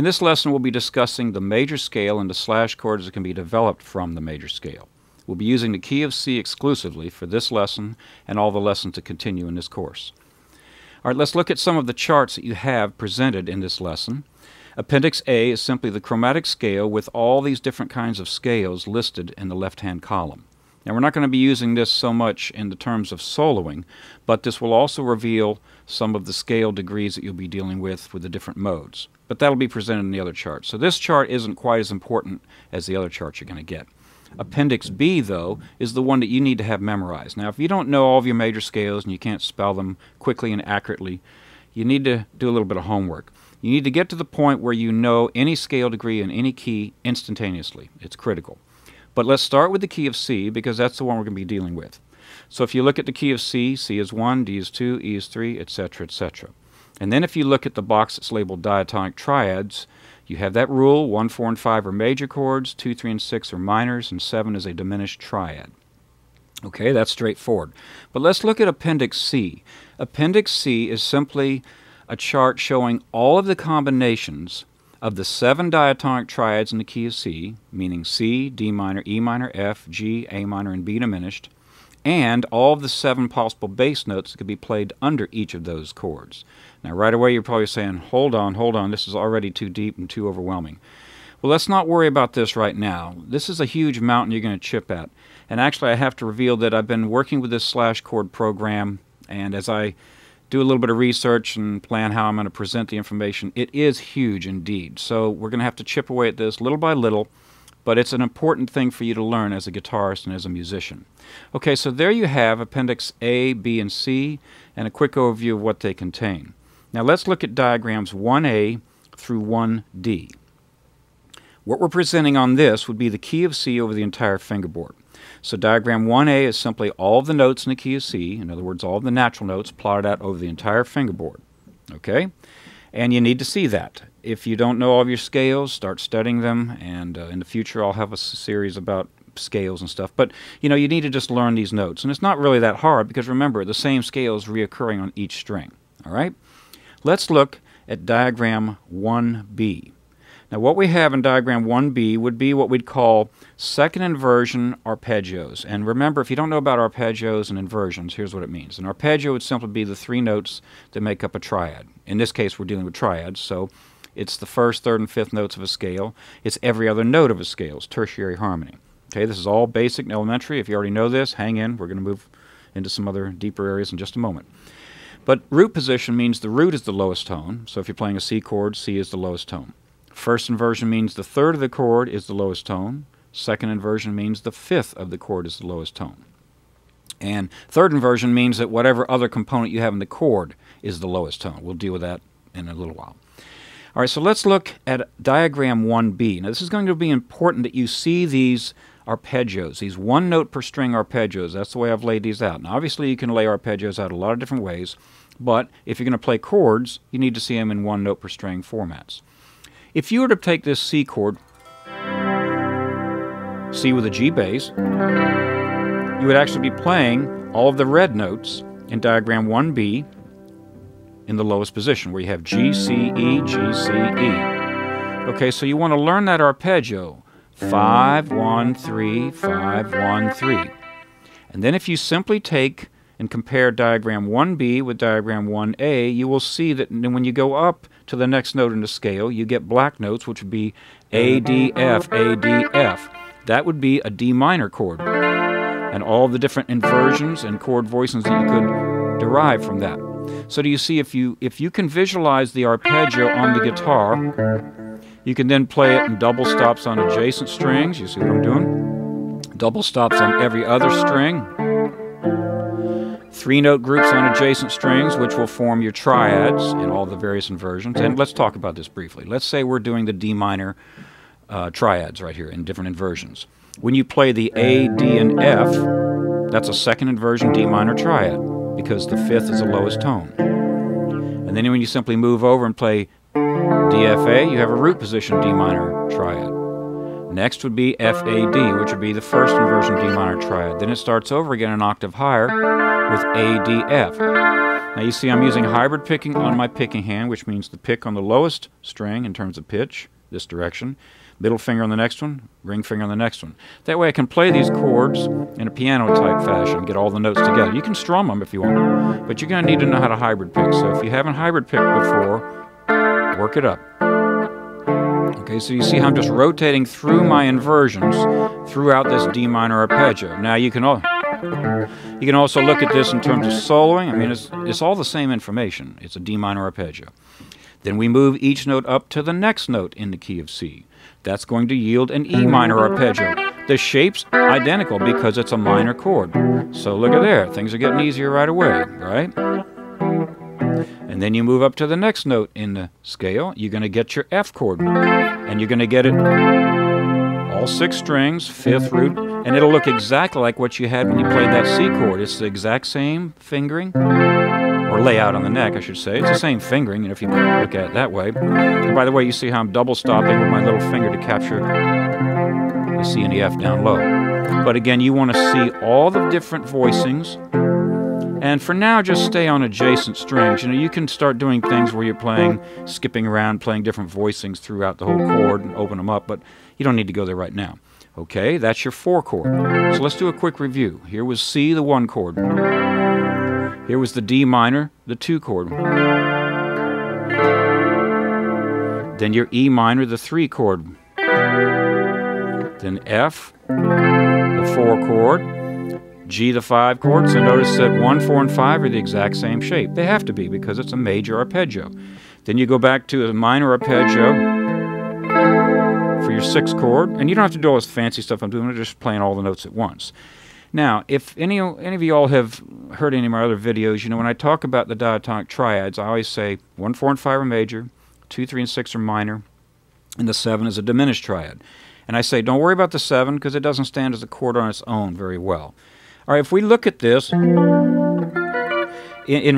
In this lesson, we'll be discussing the major scale and the slash chords that can be developed from the major scale. We'll be using the key of C exclusively for this lesson and all the lessons to continue in this course. All right, let's look at some of the charts that you have presented in this lesson. Appendix A is simply the chromatic scale with all these different kinds of scales listed in the left-hand column. Now, we're not going to be using this so much in the terms of soloing, but this will also reveal some of the scale degrees that you'll be dealing with the different modes. But that'll be presented in the other chart. So this chart isn't quite as important as the other charts you're going to get. Appendix B, though, is the one that you need to have memorized. Now, if you don't know all of your major scales and you can't spell them quickly and accurately, you need to do a little bit of homework. You need to get to the point where you know any scale degree in any key instantaneously. It's critical. But let's start with the key of C because that's the one we're going to be dealing with. So if you look at the key of C, C is 1, D is 2, E is 3, etc., etc. And then if you look at the box that's labeled Diatonic Triads, you have that rule: 1, 4, and 5 are major chords, 2, 3, and 6 are minors, and 7 is a diminished triad. Okay, that's straightforward. But let's look at Appendix C. Appendix C is simply a chart showing all of the combinations of the 7 diatonic triads in the key of C, meaning C, D minor, E minor, F, G, A minor, and B diminished, and all of the 7 possible bass notes that could be played under each of those chords. Now, right away, you're probably saying, hold on, this is already too deep and too overwhelming. Well, let's not worry about this right now. This is a huge mountain you're going to chip at. And actually, I have to reveal that I've been working with this slash chord program, and as I do a little bit of research and plan how I'm going to present the information, it is huge indeed. So we're going to have to chip away at this little by little, but it's an important thing for you to learn as a guitarist and as a musician. Okay, so there you have Appendix A, B, and C, and a quick overview of what they contain. Now let's look at diagrams 1A through 1D. What we're presenting on this would be the key of C over the entire fingerboard. So diagram 1A is simply all of the notes in the key of C, in other words, all of the natural notes plotted out over the entire fingerboard. Okay? And you need to see that. If you don't know all of your scales, start studying them, and in the future I'll have a series about scales and stuff. But, you know, you need to just learn these notes. And it's not really that hard because, remember, the same scale is reoccurring on each string. All right? Let's look at diagram 1B. Now, what we have in diagram 1B would be what we'd call second inversion arpeggios. And remember, if you don't know about arpeggios and inversions, here's what it means. An arpeggio would simply be the 3 notes that make up a triad. In this case, we're dealing with triads, so it's the first, third, and fifth notes of a scale. It's every other note of a scale. It's tertiary harmony. Okay, this is all basic and elementary. If you already know this, hang in. We're going to move into some other deeper areas in just a moment. But root position means the root is the lowest tone. So if you're playing a C chord, C is the lowest tone. First inversion means the third of the chord is the lowest tone. Second inversion means the fifth of the chord is the lowest tone. And third inversion means that whatever other component you have in the chord is the lowest tone. We'll deal with that in a little while. All right, so let's look at diagram 1B. Now, this is going to be important that you see these arpeggios, these 1 note per string arpeggios. That's the way I've laid these out. Now, obviously, you can lay arpeggios out a lot of different ways, but if you're going to play chords, you need to see them in 1 note per string formats. If you were to take this C chord, C with a G bass, you would actually be playing all of the red notes in diagram 1B in the lowest position, where you have G, C, E, G, C, E. Okay, so you want to learn that arpeggio, 5, 1, 3, 5, 1, 3. And then if you simply take and compare diagram 1B with diagram 1A, you will see that when you go up to the next note in the scale, you get black notes, which would be A, D, F, A, D, F. That would be a D minor chord. And all the different inversions and chord voicings that you could derive from that. So do you see, if you can visualize the arpeggio on the guitar, you can then play it in double stops on adjacent strings. You see what I'm doing? Double stops on every other string. 3-note groups on adjacent strings, which will form your triads in all the various inversions. And let's talk about this briefly. Let's say we're doing the D minor triads right here in different inversions. When you play the A, D, and F, that's a second inversion D minor triad because the fifth is the lowest tone. And then when you simply move over and play D, F, A, you have a root position D minor triad. Next would be F, A, D, which would be the first inversion D minor triad. Then it starts over again an octave higher with A, D, F. Now you see I'm using hybrid picking on my picking hand, which means the pick on the lowest string in terms of pitch, this direction, middle finger on the next one, ring finger on the next one. That way I can play these chords in a piano-type fashion, get all the notes together. You can strum them if you want, but you're going to need to know how to hybrid pick. So if you haven't hybrid picked before, work it up. Okay, so you see how I'm just rotating through my inversions throughout this D minor arpeggio. Now you can also look at this in terms of soloing. I mean, it's all the same information. It's a D minor arpeggio. Then we move each note up to the next note in the key of C. That's going to yield an E minor arpeggio. The shape's identical because it's a minor chord. So look at there. Things are getting easier right away, right? And then you move up to the next note in the scale. You're going to get your F chord. And you're going to get it all 6 strings, 5th root, and it'll look exactly like what you had when you played that C chord. It's the exact same fingering, or layout on the neck, I should say. It's the same fingering, if you look at it that way. And by the way, you see how I'm double stopping with my little finger to capture the C and the F down low. But again, you want to see all the different voicings. And for now, just stay on adjacent strings. You know, you can start doing things where you're playing, skipping around, playing different voicings throughout the whole chord and open them up, but you don't need to go there right now. Okay, that's your 4 chord. So let's do a quick review. Here was C, the 1 chord. Here was the D minor, the 2 chord. Then your E minor, the 3 chord. Then F, the 4 chord. G, the 5 chord. So notice that 1, 4, and 5 are the exact same shape. They have to be because it's a major arpeggio. Then you go back to a minor arpeggio for your 6th chord. And you don't have to do all this fancy stuff I'm doing. I'm just playing all the notes at once. Now, if any of you all have heard any of my other videos, you know when I talk about the diatonic triads, I always say 1, 4, and 5 are major, 2, 3, and 6 are minor, and the 7 is a diminished triad. And I say don't worry about the 7 because it doesn't stand as a chord on its own very well. All right, if we look at this, in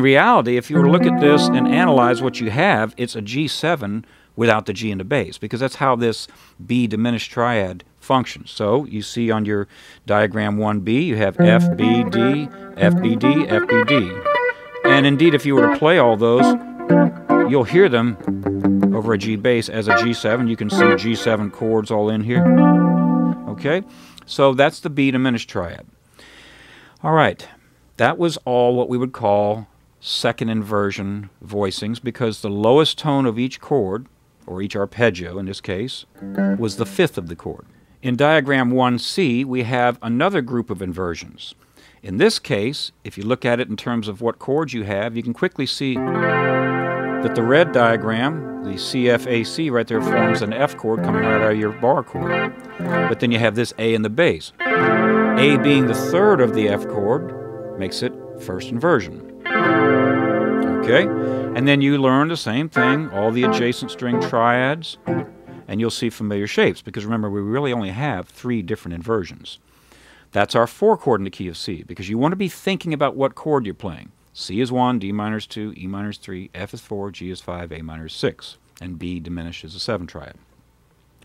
reality, if you were to look at this and analyze what you have, it's a G7 without the G in the bass, because that's how this B diminished triad functions. So you see on your diagram 1B, you have F, B, D, F, B, D, F, B, D. And indeed, if you were to play all those, you'll hear them over a G bass as a G7. You can see G7 chords all in here. Okay, so that's the B diminished triad. All right, that was all what we would call second inversion voicings, because the lowest tone of each chord, or each arpeggio in this case, was the 5th of the chord. In diagram 1C, we have another group of inversions. In this case, if you look at it in terms of what chords you have, you can quickly see that the red diagram, the CFAC right there, forms an F chord coming right out of your bar chord. But then you have this A in the bass. A being the 3rd of the F chord makes it first inversion. Okay? And then you learn the same thing, all the adjacent string triads, and you'll see familiar shapes, because remember, we really only have 3 different inversions. That's our 4 chord in the key of C, because you want to be thinking about what chord you're playing. C is 1, D minor is 2, E minor is 3, F is 4, G is 5, A minor is 6, and B diminished is a 7 triad.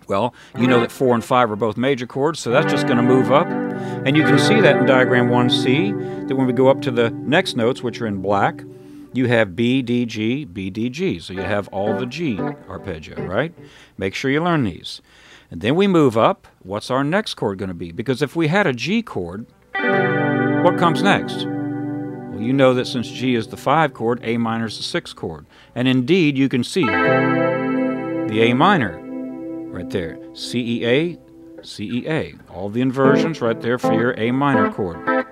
Well, you know that 4 and 5 are both major chords, so that's just going to move up. And you can see that in diagram 1C, that when we go up to the next notes, which are in black, you have B, D, G, B, D, G. So you have all the G arpeggio, right? Make sure you learn these. And then we move up. What's our next chord going to be? Because if we had a G chord, what comes next? Well, you know that since G is the 5 chord, A minor is the 6 chord. And indeed, you can see the A minor right there. C, E, A, C, E, A. All the inversions right there for your A minor chord.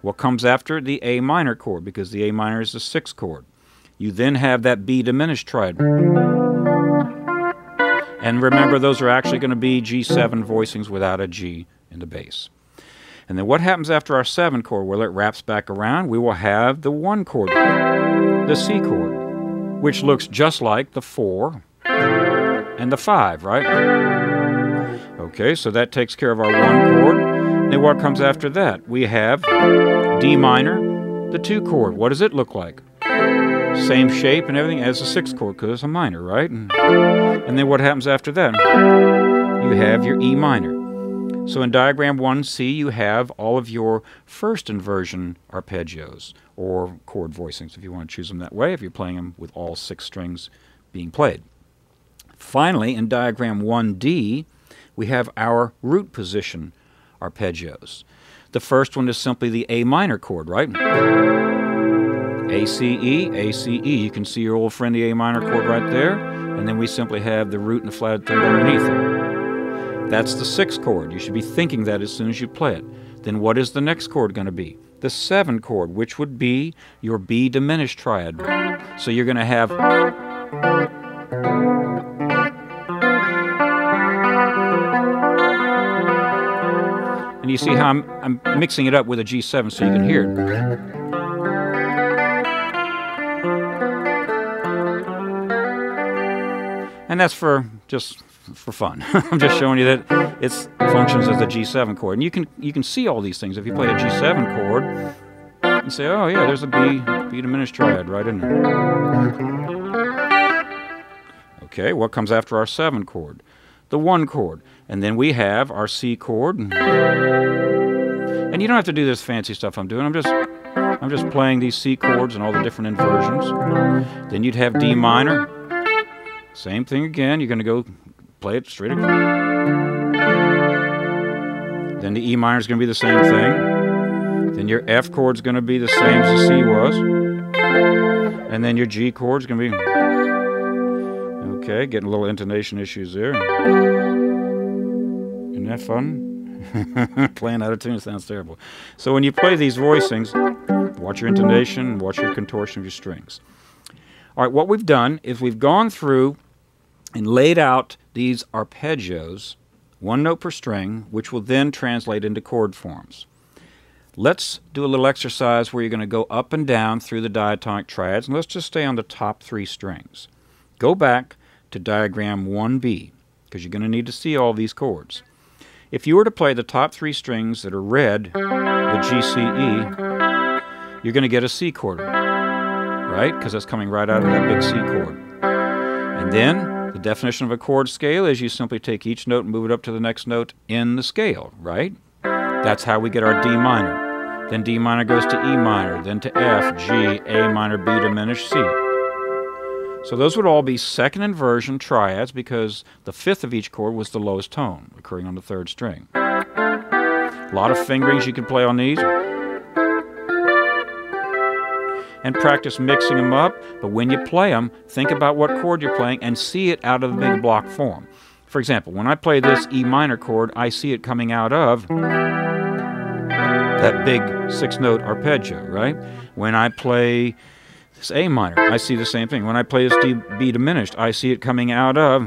What comes after? The A minor chord, because the A minor is the 6th chord. You then have that B diminished triad. And remember, those are actually going to be G7 voicings without a G in the bass. And then what happens after our 7 chord? Well, it wraps back around. We will have the 1 chord, the C chord, which looks just like the 4 and the 5, right? Okay, so that takes care of our 1 chord. Then what comes after that? We have D minor, the 2 chord. What does it look like? Same shape and everything as the 6th chord, because it's a minor, right? And then what happens after that? you have your E minor. So in diagram 1C, you have all of your first inversion arpeggios, or chord voicings, if you want to choose them that way, if you're playing them with all 6 strings being played. Finally, in diagram 1D, we have our root position arpeggios. The first one is simply the A minor chord, right? A, C, E, A, C, E. You can see your old friend, the A minor chord right there, and then we simply have the root and the flatted third underneath it. That's the 6th chord. You should be thinking that as soon as you play it. Then what is the next chord going to be? The 7 chord, which would be your B diminished triad. So you're going to have... And you see how I'm mixing it up with a G7 so you can hear it. And that's just for fun. I'm just showing you that it functions as a G7 chord. And you can see all these things. If you play a G7 chord, you say, oh yeah, there's a B diminished triad right in there. Okay, what comes after our 7 chord? The 1 chord. And then we have our C chord. And you don't have to do this fancy stuff I'm doing. I'm just playing these C chords and all the different inversions. Then you'd have D minor. Same thing again. You're going to go play it straight again. Then the E minor is going to be the same thing. Then your F chord is going to be the same as the C was. And then your G chord is going to be... Okay, getting a little intonation issues there. Isn't that fun? Playing out of tune sounds terrible. So when you play these voicings, watch your intonation, watch your contortion of your strings. All right, what we've done is we've gone through and laid out these arpeggios, 1 note per string, which will then translate into chord forms. Let's do a little exercise where you're going to go up and down through the diatonic triads, and let's just stay on the top 3 strings. Go back to diagram 1B, because you're going to need to see all these chords. If you were to play the top 3 strings that are red, the G, C, E, you're going to get a C chord, right? Because that's coming right out of that big C chord. And then the definition of a chord scale is you simply take each note and move it up to the next note in the scale, right? That's how we get our D minor. Then D minor goes to E minor, then to F, G, A minor, B diminished, C. So those would all be second inversion triads because the 5th of each chord was the lowest tone, occurring on the 3rd string. A lot of fingerings you can play on these. And practice mixing them up, but when you play them, think about what chord you're playing and see it out of the big block form. For example, when I play this E minor chord, I see it coming out of that big 6-note arpeggio, right? When I play this A minor, I see the same thing. When I play this B diminished, I see it coming out of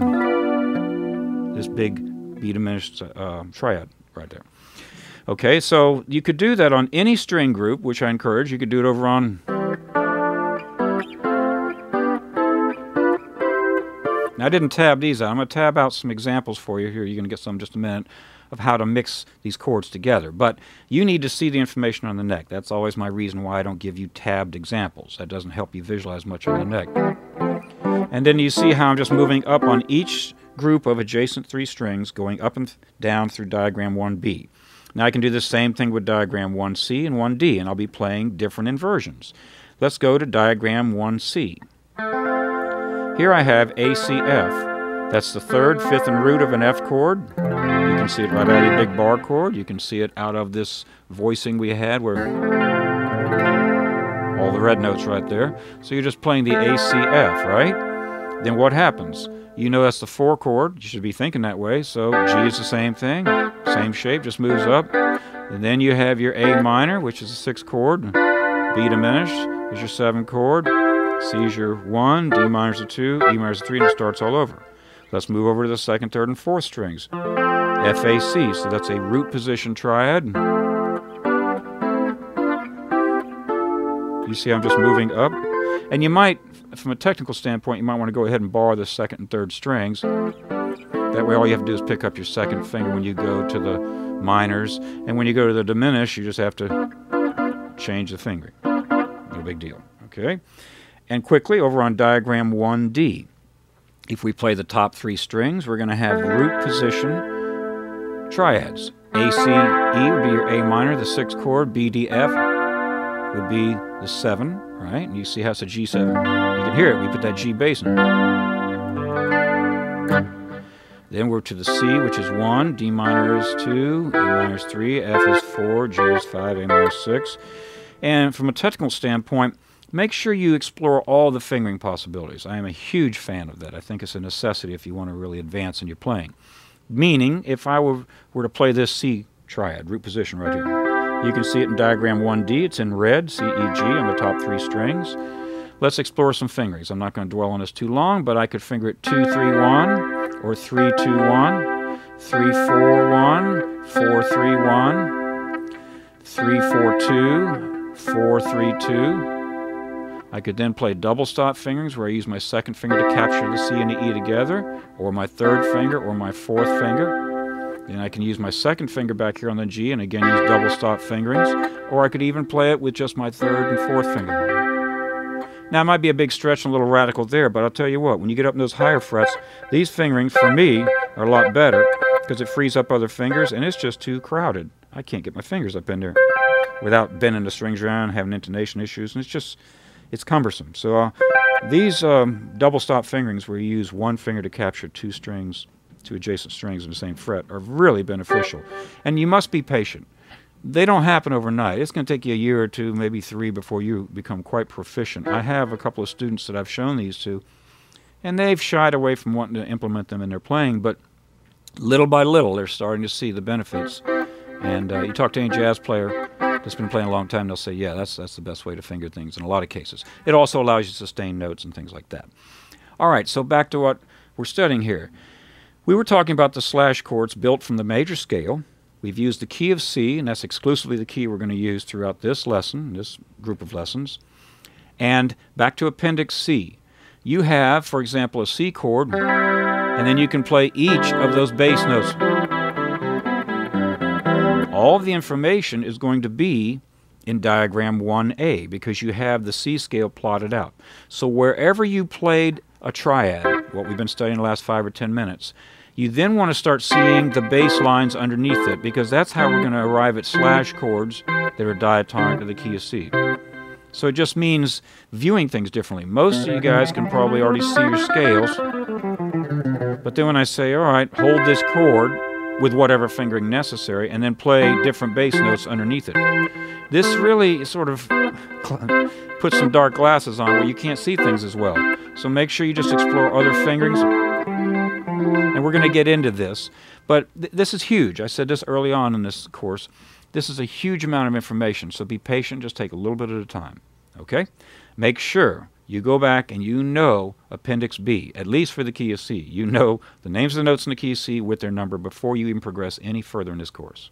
this big B diminished triad right there. Okay, so you could do that on any string group, which I encourage. You could do it over on... Now, I didn't tab these out. I'm going to tab out some examples for you here. You're going to get some in just a minute of how to mix these chords together. But you need to see the information on the neck. That's always my reason why I don't give you tabbed examples. That doesn't help you visualize much on the neck. And then you see how I'm just moving up on each group of adjacent 3 strings, going up and down through diagram 1B. Now I can do the same thing with diagram 1C and 1D, and I'll be playing different inversions. Let's go to diagram 1C. Here I have ACF. That's the 3rd, 5th, and root of an F chord. You can see it right out of the big bar chord. You can see it out of this voicing we had where all the red notes right there. So you're just playing the ACF, right? Then what happens? You know that's the 4 chord. You should be thinking that way. So G is the same thing. Same shape, just moves up. And then you have your A minor, which is the 6th chord. B diminished is your 7th chord. C is your 1, D minor is a 2, E minor is a 3, and it starts all over. Let's move over to the 2nd, 3rd, and 4th strings. F, A, C, so that's a root position triad. You see I'm just moving up. And you might, from a technical standpoint, you might want to go ahead and bar the 2nd and 3rd strings. That way all you have to do is pick up your 2nd finger when you go to the minors. And when you go to the diminish, you just have to change the fingering. No big deal. Okay? And quickly, over on diagram 1D. If we play the top 3 strings, we're going to have root position triads. A, C, E would be your A minor, the 6th chord. B, D, F would be the 7, right? And you see how it's a G7. You can hear it. We put that G bass in. Then we're to the C, which is 1, D minor is 2, A minor is 3, F is 4, G is 5, A minor is 6. And from a technical standpoint, make sure you explore all the fingering possibilities. I am a huge fan of that. I think it's a necessity if you want to really advance in your playing. Meaning, if I were to play this C triad, root position right here, you can see it in diagram 1D. It's in red, C, E, G on the top 3 strings. Let's explore some fingerings. I'm not going to dwell on this too long, but I could finger it 2, 3, 1, or 3, 2, 1, 3, 4, 1, 4, 3, 1, 3, 4, 2, 4, 3, 2. I could then play double stop fingerings where I use my 2nd finger to capture the C and the E together, or my 3rd finger, or my 4th finger. Then I can use my 2nd finger back here on the G and again use double stop fingerings, or I could even play it with just my 3rd and 4th finger. Now it might be a big stretch and a little radical there, but I'll tell you what, when you get up in those higher frets, these fingerings for me are a lot better because it frees up other fingers and it's just too crowded. I can't get my fingers up in there without bending the strings around, having intonation issues, and it's cumbersome. So these double stop fingerings where you use 1 finger to capture 2 strings, 2 adjacent strings in the same fret are really beneficial. And you must be patient. They don't happen overnight. It's going to take you a year or 2, maybe 3 before you become quite proficient. I have a couple of students that I've shown these to, and they've shied away from wanting to implement them in their playing, but little by little they're starting to see the benefits. And you talk to any jazz player that's been playing a long time, they'll say, yeah, that's the best way to finger things in a lot of cases. It also allows you to sustain notes and things like that. All right, so back to what we're studying here. We were talking about the slash chords built from the major scale. We've used the key of C, and that's exclusively the key we're going to use throughout this lesson, this group of lessons. And back to Appendix C. You have, for example, a C chord, and then you can play each of those bass notes. All of the information is going to be in diagram 1A because you have the C scale plotted out. So wherever you played a triad, what we've been studying the last 5 or 10 minutes, you then want to start seeing the bass lines underneath it because that's how we're going to arrive at slash chords that are diatonic to the key of C. So it just means viewing things differently. Most of you guys can probably already see your scales, but then when I say, all right, hold this chord with whatever fingering necessary, and then play different bass notes underneath it. This really sort of puts some dark glasses on where you can't see things as well. So make sure you just explore other fingerings. And we're going to get into this. But this is huge. I said this early on in this course. This is a huge amount of information. So be patient. Just take a little bit at a time. Okay? Make sure you go back and you know Appendix B, at least for the key of C. You know the names of the notes in the key of C with their number before you even progress any further in this course.